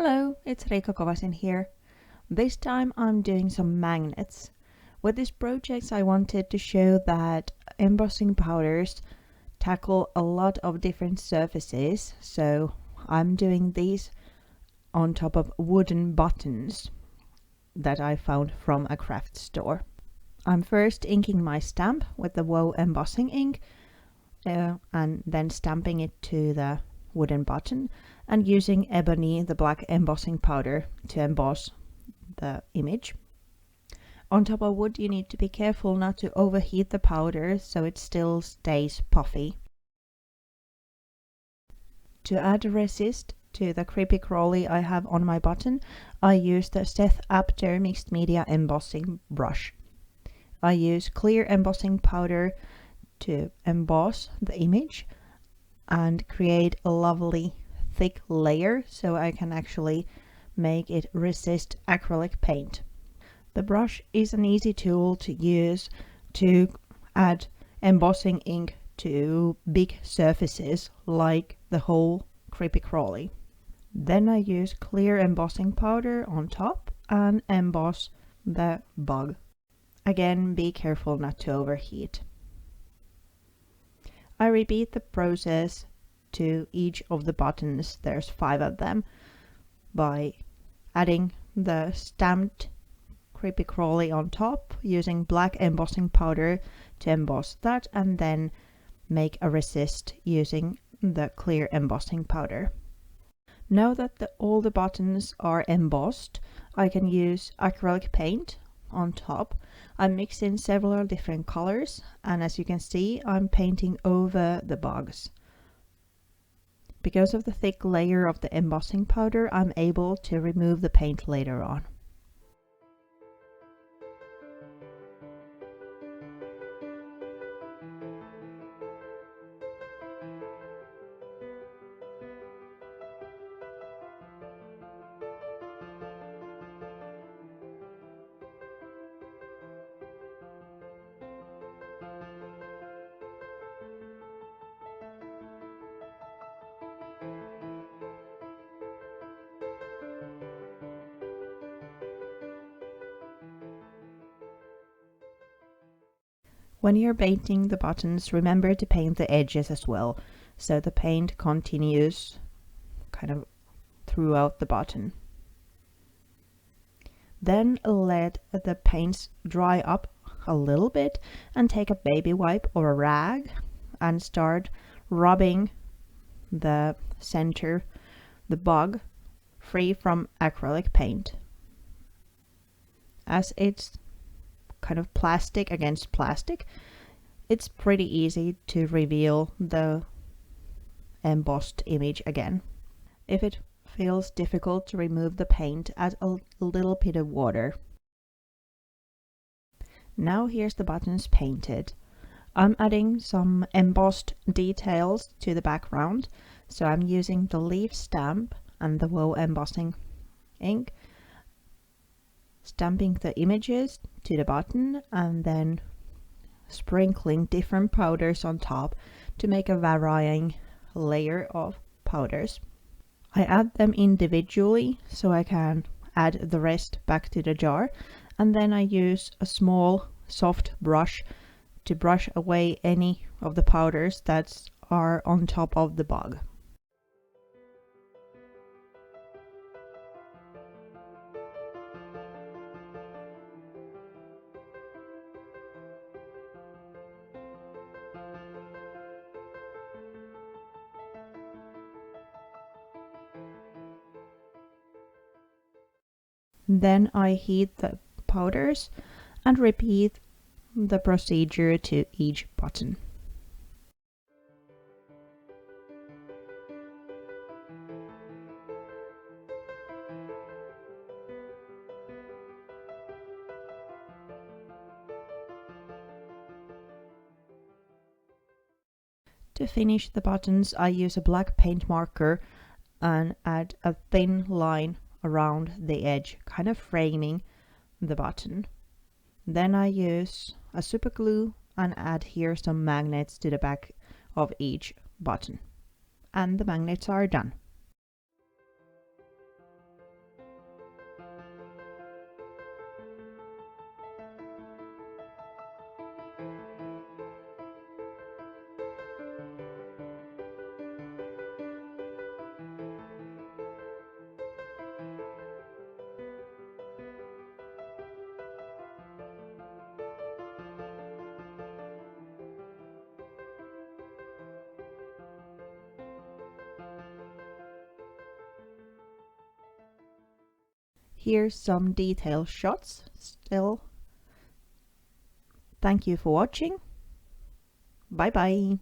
Hello, it's Reika Kovasin here. This time I'm doing some magnets. With this project I wanted to show that embossing powders tackle a lot of different surfaces, so I'm doing these on top of wooden buttons that I found from a craft store. I'm first inking my stamp with the WoW embossing ink and then stamping it to the wooden button and using Ebony, the black embossing powder, to emboss the image. On top of wood you need to be careful not to overheat the powder so it still stays puffy. To add resist to the creepy crawly I have on my button, I use the Seth Apter mixed media embossing brush. I use clear embossing powder to emboss the image and create a lovely thick layer so I can actually make it resist acrylic paint. The brush is an easy tool to use to add embossing ink to big surfaces like the whole creepy crawly. Then I use clear embossing powder on top and emboss the bug. Again, be careful not to overheat. I repeat the process to each of the buttons, there's 5 of them, by adding the stamped creepy crawly on top, using black embossing powder to emboss that, and then make a resist using the clear embossing powder. Now that all the buttons are embossed, I can use acrylic paint on top. I'm mixing several different colors, and as you can see, I'm painting over the bugs. Because of the thick layer of the embossing powder, I'm able to remove the paint later on. When you're painting the buttons, remember to paint the edges as well, so the paint continues kind of throughout the button. Then let the paints dry up a little bit and take a baby wipe or a rag and start rubbing the center, the bug, free from acrylic paint. As it's kind of plastic against plastic, it's pretty easy to reveal the embossed image again. If it feels difficult to remove the paint, add a little bit of water. Now here's the buttons painted. I'm adding some embossed details to the background, so I'm using the leaf stamp and the WoW embossing ink, stamping the images to the button and then sprinkling different powders on top to make a varying layer of powders. I add them individually so I can add the rest back to the jar, and then I use a small soft brush to brush away any of the powders that are on top of the bug. Then I heat the powders and repeat the procedure to each button. To finish the buttons, I use a black paint marker and add a thin line around the edge, kind of framing the button. Then I use a superglue and add here some magnets to the back of each button. And the magnets are done. Here's some detail shots still. Thank you for watching. Bye bye.